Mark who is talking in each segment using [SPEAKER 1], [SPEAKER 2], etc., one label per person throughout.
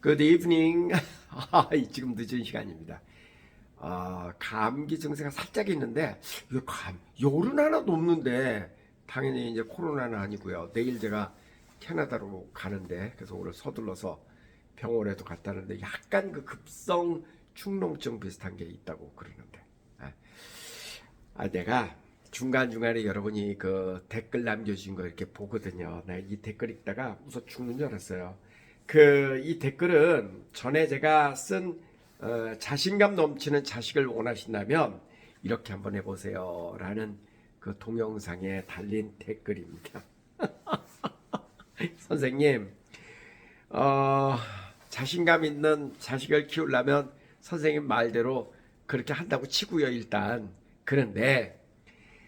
[SPEAKER 1] Good evening. 지금 늦은 시간입니다. 감기 증세가 살짝 있는데, 이거 열은 하나도 없는데, 당연히 이제 코로나는 아니고요. 내일 제가 캐나다로 가는데, 그래서 오늘 서둘러서 병원에도 갔다는데, 약간 그 급성 축농증 비슷한 게 있다고 그러는데. 내가 중간중간에 여러분이 그 댓글 남겨주신 거 이렇게 보거든요. 나 이 댓글 읽다가 웃어 죽는 줄 알았어요. 이 댓글은 전에 제가 쓴 자신감 넘치는 자식을 원하신다면 이렇게 한번 해보세요 라는 그 동영상에 달린 댓글입니다. 선생님, 어, 자신감 있는 자식을 키우려면 선생님 말대로 그렇게 한다고 치고요, 일단. 그런데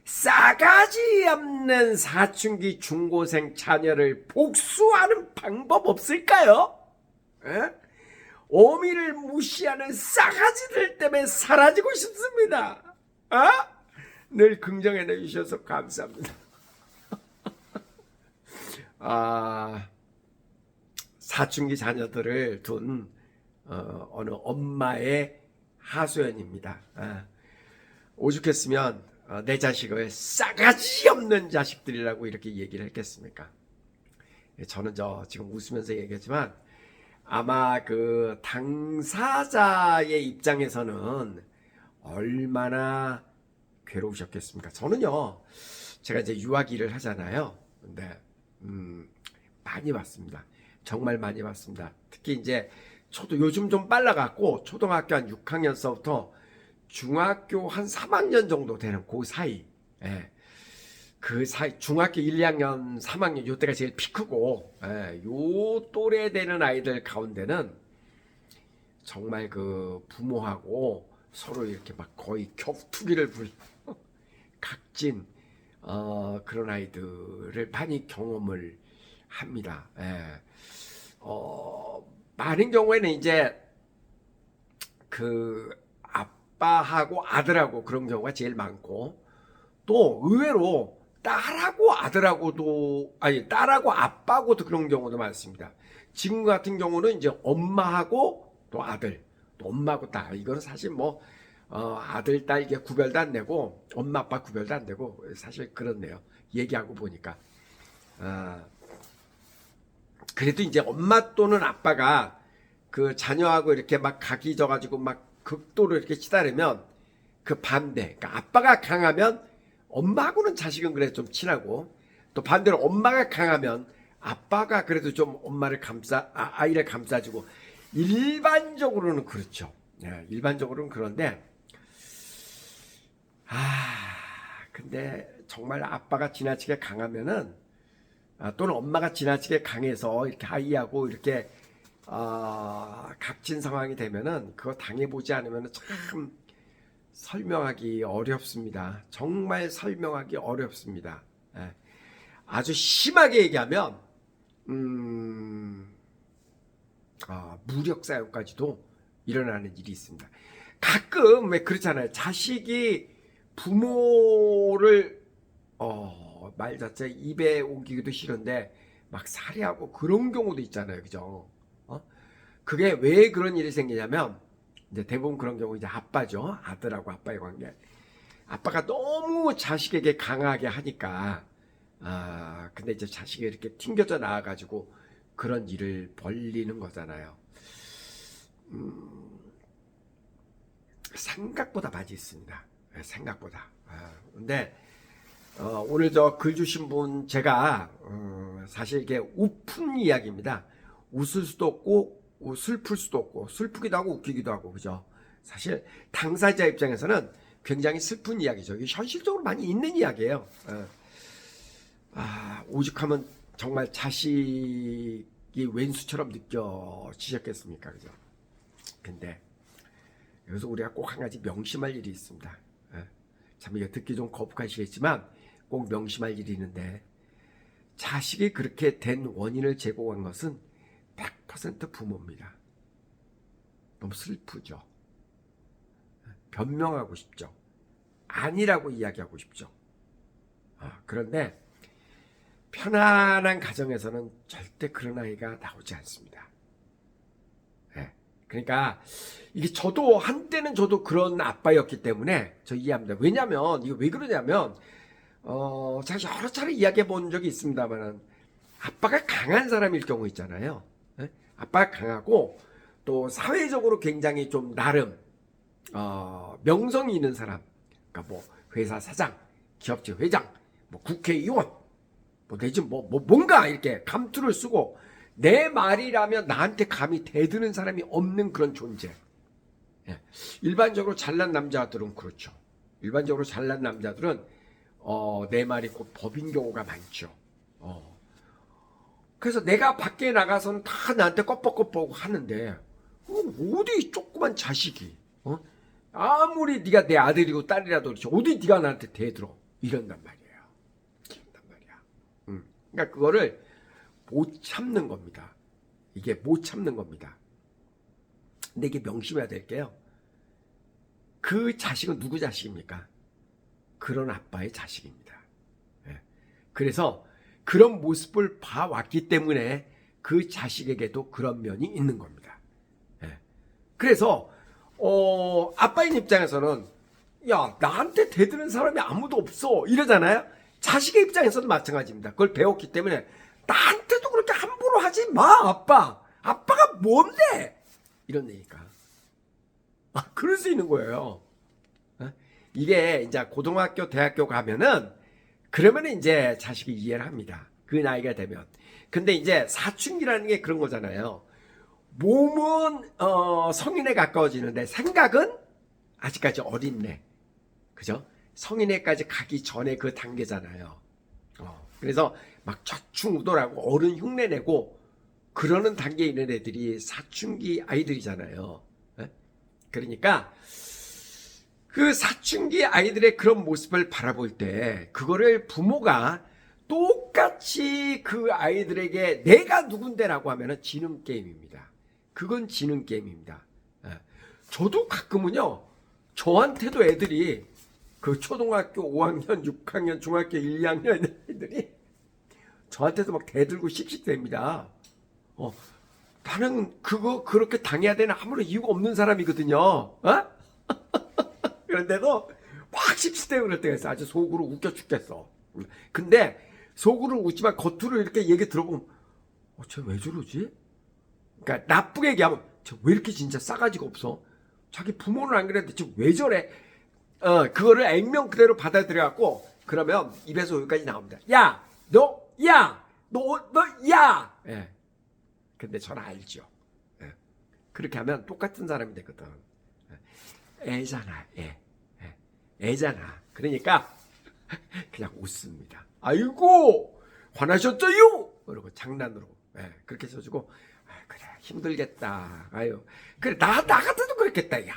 [SPEAKER 1] 싸가지 없는 사춘기 중고생 자녀를 복수하는 방법 없을까요? 에? 어미를 무시하는 싸가지들 때문에 사라지고 싶습니다. 늘 긍정해 주셔서 감사합니다. 사춘기 자녀들을 둔 어느 엄마의 하소연입니다. 오죽했으면 내 자식을 싸가지 없는 자식들이라고 이렇게 얘기를 했겠습니까? 저는 지금 웃으면서 얘기하지만 아마 그 당사자의 입장에서는 얼마나 괴로우셨겠습니까? 저는요, 제가 이제 유학 일을 하잖아요. 근데 많이 봤습니다. 정말 많이 봤습니다. 특히 이제 요즘 좀 빨라갖고 초등학교 한 6학년서부터 중학교 한 3학년 정도 되는 그 사이, 그 사이, 중학교 1, 2학년, 3학년, 요때가 제일 피크고, 요 또래 되는 아이들 가운데는 정말 그 부모하고 서로 이렇게 막 거의 격투기를 각진, 그런 아이들을 많이 경험을 합니다. 많은 경우에는 이제 그 아빠하고 아들하고 그런 경우가 제일 많고, 또 의외로 딸하고 아들하고도, 딸하고 아빠하고도 그런 경우도 많습니다. 지금 같은 경우는 이제 엄마하고 또 아들, 또 엄마하고 딸, 이거는 사실 뭐 아들 딸 이게 구별도 안 되고 엄마 아빠 구별도 안 되고 사실 그렇네요. 얘기하고 보니까. 그래도 이제 엄마 또는 아빠가 그 자녀하고 이렇게 막 각이 져가지고 막 극도로 이렇게 치달으면 그 반대, 그러니까 아빠가 강하면 엄마하고는 자식은 그래도 좀 친하고, 또 반대로 엄마가 강하면 아빠가 그래도 좀 엄마를 아이를 감싸주고, 일반적으로는 그렇죠. 일반적으로는 그런데, 근데 정말 아빠가 지나치게 강하면은, 또는 엄마가 지나치게 강해서 이렇게 아이하고 이렇게 각진 상황이 되면은 그거 당해보지 않으면 참 설명하기 어렵습니다. 정말 설명하기 어렵습니다. 아주 심하게 얘기하면 무력 사용까지도 일어나는 일이 있습니다. 가끔 왜 그렇잖아요. 자식이 부모를 말 자체 입에 옮기기도 싫은데 막 살해하고 그런 경우도 있잖아요. 그죠? 그게 왜 그런 일이 생기냐면 이제 대부분 그런 경우 이제 아빠죠. 아들하고 아빠의 관계. 아빠가 너무 자식에게 강하게 하니까 근데 이제 자식이 이렇게 튕겨져 나와가지고 그런 일을 벌리는 거잖아요. 생각보다 많이 있습니다. 생각보다. 근데 오늘 글 주신 분 제가 사실 이게 웃픈 이야기입니다. 웃을 수도 없고 슬플 수도 없고 슬프기도 하고 웃기기도 하고, 그죠? 사실 당사자 입장에서는 굉장히 슬픈 이야기죠. 이게 현실적으로 많이 있는 이야기예요. 오죽하면 정말 자식이 왼수처럼 느껴지셨겠습니까, 그죠? 근데 여기서 우리가 꼭 한 가지 명심할 일이 있습니다. 참 이거 듣기 좀 거북하시겠지만 꼭 명심할 일이 있는데, 자식이 그렇게 된 원인을 제공한 것은 100% 부모입니다. 너무 슬프죠. 변명하고 싶죠. 아니라고 이야기하고 싶죠. 그런데 편안한 가정에서는 절대 그런 아이가 나오지 않습니다. 그러니까 이게 저도 한때는 저도 그런 아빠였기 때문에 저 이해합니다. 왜냐면 이거 왜 그러냐면 제가 여러 차례 이야기해 본 적이 있습니다만은 아빠가 강한 사람일 경우 있잖아요. 예? 아빠가 강하고 또 사회적으로 굉장히 좀 나름 명성이 있는 사람, 그러니까 뭐 회사 사장, 기업체 회장, 뭐 국회의원, 뭐 내지 뭐 뭔가 이렇게 감투를 쓰고 내 말이라면 나한테 감히 대드는 사람이 없는 그런 존재. 예. 일반적으로 잘난 남자들은 그렇죠. 일반적으로 잘난 남자들은 내 말이 곧 법인 경우가 많죠. 그래서 내가 밖에 나가서는 다 나한테 껍벅껍벅 하는데 어디 조그만 자식이 아무리 네가 내 아들이고 딸이라도 그렇지 어디 네가 나한테 대들어 이런단 말이에요. 이런단 말이야. 그러니까 그거를 못 참는 겁니다. 이게 못 참는 겁니다. 근데 이게 명심해야 될 게요. 그 자식은 누구 자식입니까? 그런 아빠의 자식입니다. 예. 그래서 그런 모습을 봐왔기 때문에 그 자식에게도 그런 면이 있는 겁니다. 예. 그래서 아빠인 입장에서는 야 나한테 대드는 사람이 아무도 없어 이러잖아요. 자식의 입장에서도 마찬가지입니다. 그걸 배웠기 때문에 나한테도 그렇게 함부로 하지 마 아빠. 아빠가 뭔데? 이런 얘기니까. 그럴 수 있는 거예요. 이게 이제 고등학교, 대학교 가면은 그러면 이제 자식이 이해를 합니다. 그 나이가 되면. 근데 이제 사춘기라는 게 그런 거잖아요. 몸은 성인에 가까워지는데 생각은 아직까지 어린애. 그죠? 성인에까지 가기 전에 그 단계잖아요. 그래서 막 좌충우돌하고 어른 흉내내고 그러는 단계에 있는 애들이 사춘기 아이들이잖아요. 그러니까 그 사춘기 아이들의 그런 모습을 바라볼 때 그거를 부모가 똑같이 그 아이들에게 내가 누군데라고 하면은 지능 게임입니다. 그건 지능 게임입니다. 저도 가끔은요 저한테도 애들이 그 초등학교 5학년, 6학년, 중학교 1, 2학년 애들이 저한테도 막 대들고 씩씩댑니다. 나는 그거 그렇게 당해야 되는 아무런 이유가 없는 사람이거든요. 그런데도 막 씩씩대고 그럴 때가 있어. 아주 속으로 웃겨 죽겠어. 근데 속으로 웃지만 겉으로 이렇게 얘기 들어보면 쟤 왜 저러지? 그러니까 나쁘게 얘기하면 쟤 왜 이렇게 진짜 싸가지가 없어? 자기 부모는 안 그랬는데 쟤 왜 저래? 그거를 액면 그대로 받아들여갖고 그러면 입에서 여기까지 나옵니다. 야! 너! 예. 근데 저는 알죠. 예. 그렇게 하면 똑같은 사람이 되거든. 애잖아, 애잖아. 그러니까 그냥 웃습니다. 아이고 화나셨어요? 그러고 장난으로 그렇게 써주고 그래 힘들겠다. 아유 그래 나 같아도 그랬겠다 야.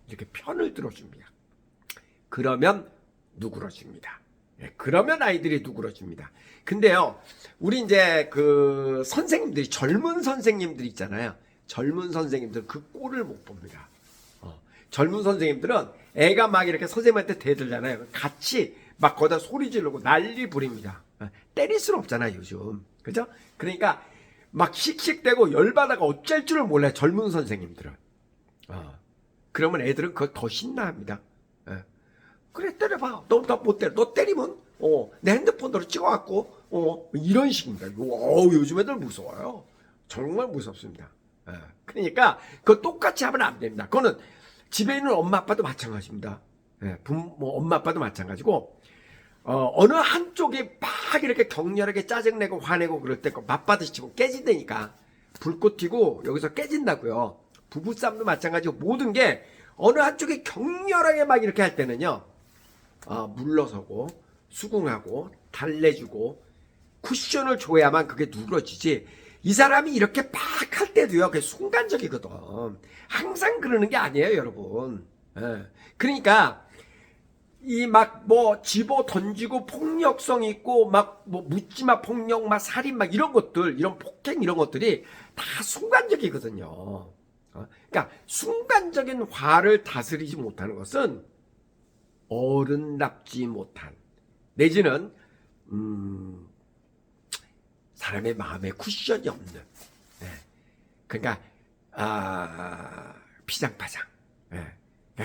[SPEAKER 1] 이렇게 편을 들어줍니다. 그러면 누그러집니다. 그러면 아이들이 누그러집니다. 근데요 우리 이제 그 선생님들이 젊은 선생님들 있잖아요. 젊은 선생님들 그 꼴을 못 봅니다. 젊은 선생님들은 애가 막 이렇게 선생님한테 대들잖아요. 같이 막 거기다 소리 지르고 난리 부립니다. 때릴 수는 없잖아요, 요즘. 그죠? 그러니까 막 씩씩대고 열받아가 어쩔 줄을 몰라요, 젊은 선생님들은. 그러면 애들은 그걸 더 신나합니다. 그래, 때려봐. 너 못 때려. 너 때리면, 내 핸드폰으로 찍어갖고, 이런 식입니다. 요즘 애들 무서워요. 정말 무섭습니다. 그러니까, 그거 똑같이 하면 안 됩니다. 그거는 집에 있는 엄마 아빠도 마찬가지입니다. 엄마 아빠도 마찬가지고 어느 한쪽이 막 이렇게 격렬하게 짜증내고 화내고 그럴 때 맞받으시 치고 깨진다니까. 불꽃 튀고 여기서 깨진다고요. 부부싸움도 마찬가지고 모든 게 어느 한쪽이 격렬하게 막 이렇게 할 때는요 물러서고 수긍하고 달래주고 쿠션을 줘야만 그게 누그러지지. 이 사람이 이렇게 막 할 때도요, 그게 순간적이거든. 항상 그러는 게 아니에요, 여러분. 그러니까, 이 막 뭐 집어 던지고 폭력성 있고 막 뭐 묻지마 폭력, 막 살인 막 이런 것들, 이런 폭행 이런 것들이 다 순간적이거든요. 그러니까, 순간적인 화를 다스리지 못하는 것은 어른답지 못한, 내지는, 사람의 마음에 쿠션이 없는. 그러니까 피장파장. 예.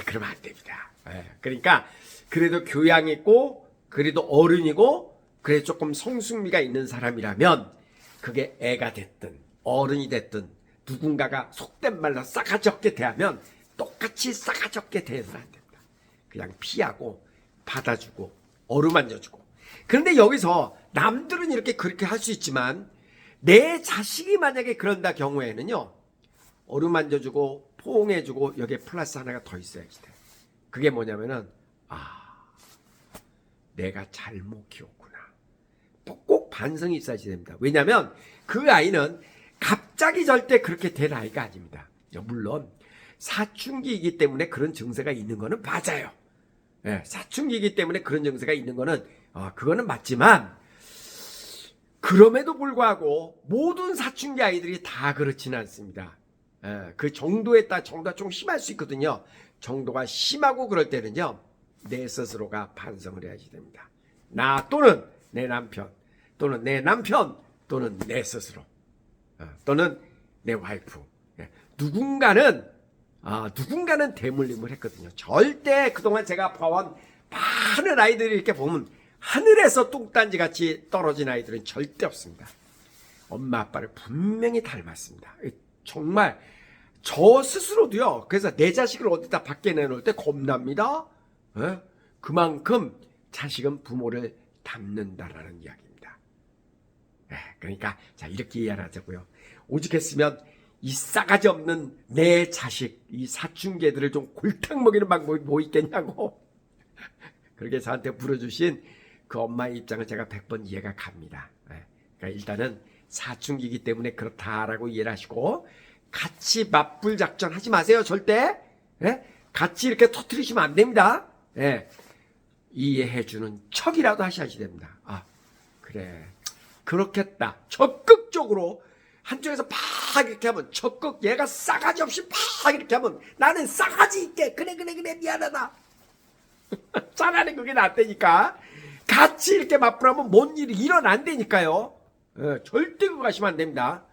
[SPEAKER 1] 그러면 안 됩니다. 예. 그러니까 그래도 교양 있고 그래도 어른이고 그래 조금 성숙미가 있는 사람이라면 그게 애가 됐든 어른이 됐든 누군가가 속된 말로 싸가지 없게 대하면 똑같이 싸가지 없게 대해서는 안 됩니다. 그냥 피하고 받아주고 어루만져주고. 그런데 여기서 남들은 이렇게 그렇게 할 수 있지만 내 자식이 만약에 그런다 경우에는요, 어루만져주고 포옹해주고 여기에 플러스 하나가 더 있어야지 돼. 그게 뭐냐면은 내가 잘못 키웠구나. 꼭 반성이 있어야지 됩니다. 왜냐하면 그 아이는 갑자기 절대 그렇게 될 아이가 아닙니다. 물론 사춘기이기 때문에 그런 증세가 있는 거는 맞아요. 예, 사춘기이기 때문에 그런 증세가 있는 거는 그거는 맞지만 그럼에도 불구하고 모든 사춘기 아이들이 다 그렇지는 않습니다. 예, 그 정도에 따라 정도가 좀 심할 수 있거든요. 정도가 심하고 그럴 때는요, 내 스스로가 반성을 해야지 됩니다. 나 또는 내 남편 또는 내 남편 또는 내 스스로 또는 내 와이프, 누군가는 대물림을 했거든요. 절대 그동안 제가 봐온 많은 아이들이 이렇게 보면 하늘에서 뚱딴지 같이 떨어진 아이들은 절대 없습니다. 엄마 아빠를 분명히 닮았습니다. 정말 저 스스로도요. 그래서 내 자식을 어디다 밖에 내놓을 때 겁납니다. 그만큼 자식은 부모를 닮는다라는 이야기입니다. 그러니까 자, 이렇게 이해하자고요. 오죽했으면 이 싸가지 없는 내 자식, 이 사춘기들을 좀 골탕 먹이는 방법이 뭐 있겠냐고. 그렇게 저한테 물어주신 그 엄마의 입장은 제가 100번 이해가 갑니다. 그러니까 일단은 사춘기이기 때문에 그렇다라고 이해를 하시고, 같이 맞불 작전 하지 마세요. 절대. 같이 이렇게 터뜨리시면 안 됩니다. 이해해주는 척이라도 하셔야지 됩니다. 그래, 그렇겠다. 적극적으로 한쪽에서 팍 이렇게 하면, 적극 얘가 싸가지 없이 팍 이렇게 하면 나는 싸가지 있게 그래 미안하다. 차라리 그게 낫다니까. 같이 이렇게 맞불하면 뭔 일이 일어난다니까요. 절대 그거 하시면 안 됩니다.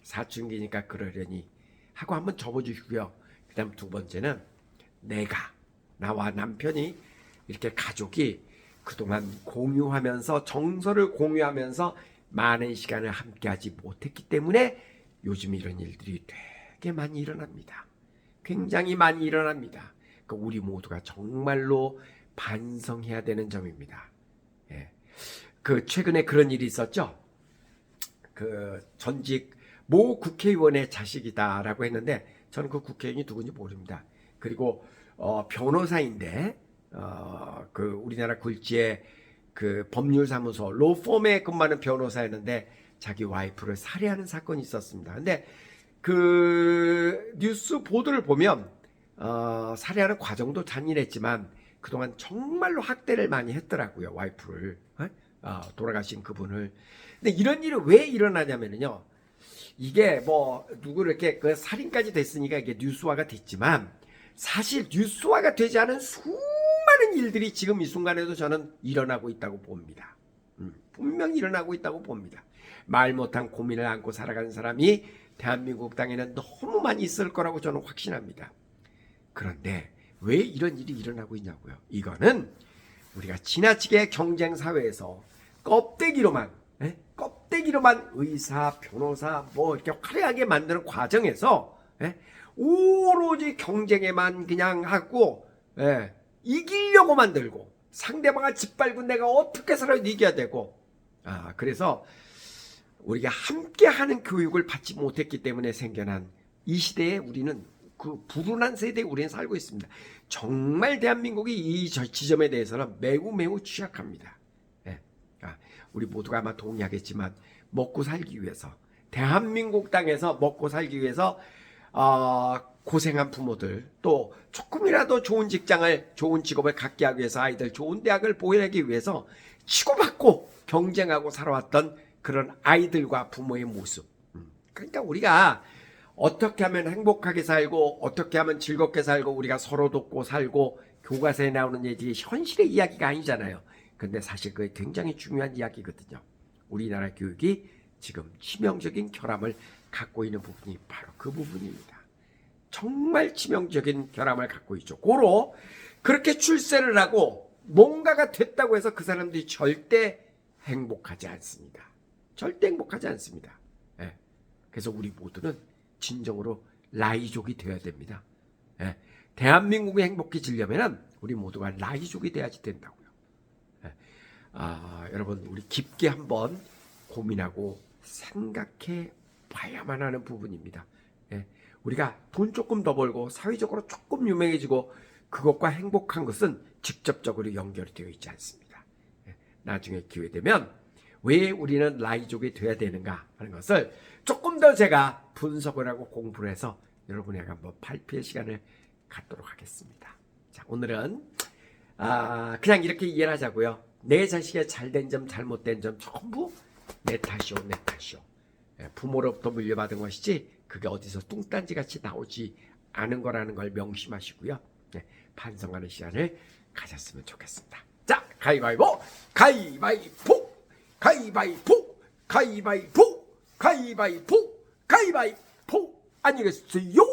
[SPEAKER 1] 사춘기니까 그러려니 하고 한번 접어주시고요. 그 다음 두 번째는 나와 남편이 이렇게 가족이 그동안 공유하면서 정서를 공유하면서 많은 시간을 함께하지 못했기 때문에 요즘 이런 일들이 되게 많이 일어납니다. 굉장히 많이 일어납니다. 우리 모두가 정말로 반성해야 되는 점입니다. 그 최근에 그런 일이 있었죠. 그 전직 모 국회의원의 자식이다라고 했는데 저는 그 국회의원이 누군지 모릅니다. 그리고 변호사인데 그 우리나라 굴지의 그 법률사무소 로펌에 근무하는 변호사였는데 자기 와이프를 살해하는 사건이 있었습니다. 근데 그 뉴스 보도를 보면 살해하는 과정도 잔인했지만 그동안 정말로 학대를 많이 했더라고요. 와이프를, 돌아가신 그분을. 근데 이런 일이 왜 일어나냐면요, 이게 뭐 누구를 이렇게 그 살인까지 됐으니까 이게 뉴스화가 됐지만 사실 뉴스화가 되지 않은 수많은 일들이 지금 이 순간에도 저는 일어나고 있다고 봅니다. 분명히 일어나고 있다고 봅니다. 말 못한 고민을 안고 살아가는 사람이 대한민국 땅에는 너무 많이 있을 거라고 저는 확신합니다. 그런데 왜 이런 일이 일어나고 있냐고요. 이거는 우리가 지나치게 경쟁 사회에서 껍데기로만 의사, 변호사 뭐 이렇게 화려하게 만드는 과정에서 오로지 경쟁에만 그냥 하고 이기려고 만들고 상대방을 짓밟고 내가 어떻게 살아도 이겨야 되고, 그래서 우리가 함께하는 교육을 받지 못했기 때문에 생겨난 이 시대에 우리는 그 불운한 세대에 우리는 살고 있습니다. 정말 대한민국이 이 지점에 대해서는 매우 취약합니다. 우리 모두가 아마 동의하겠지만 먹고 살기 위해서, 대한민국 땅에서 먹고 살기 위해서 고생한 부모들, 또 조금이라도 좋은 직장을, 좋은 직업을 갖게 하기 위해서 아이들 좋은 대학을 보내기 위해서 치고받고 경쟁하고 살아왔던 그런 아이들과 부모의 모습. 그러니까 우리가 어떻게 하면 행복하게 살고 어떻게 하면 즐겁게 살고 우리가 서로 돕고 살고, 교과서에 나오는 얘기 현실의 이야기가 아니잖아요. 근데 사실 그게 굉장히 중요한 이야기거든요. 우리나라 교육이 지금 치명적인 결함을 갖고 있는 부분이 바로 그 부분입니다. 정말 치명적인 결함을 갖고 있죠. 그렇게 출세를 하고 뭔가가 됐다고 해서 그 사람들이 절대 행복하지 않습니다. 절대 행복하지 않습니다. 예. 그래서 우리 모두는 진정으로 라이족이 되어야 됩니다. 예. 대한민국이 행복해지려면 우리 모두가 라이족이 돼야지 된다고요. 예. 여러분 우리 깊게 한번 고민하고 생각해 봐야만 하는 부분입니다. 예. 우리가 돈 조금 더 벌고 사회적으로 조금 유명해지고 그것과 행복한 것은 직접적으로 연결이 되어 있지 않습니다. 예. 나중에 기회 되면 왜 우리는 라이족이 돼야 되는가 하는 것을 조금 더 제가 분석을 하고 공부를 해서 여러분에게 한번 발표의 시간을 갖도록 하겠습니다. 자, 오늘은 그냥 이렇게 이해를 하자고요. 내 자식의 잘된 점 잘못된 점 전부 내 탓이오 내 탓이오. 부모로부터 물려받은 것이지 그게 어디서 뚱딴지 같이 나오지 않은 거라는 걸 명심하시고요. 반성하는 시간을 가졌으면 좋겠습니다. 자, 가위바위보 가위바위보 가위바위보 가위바위보 가위바위보 가위바위보 안녕히 계세요.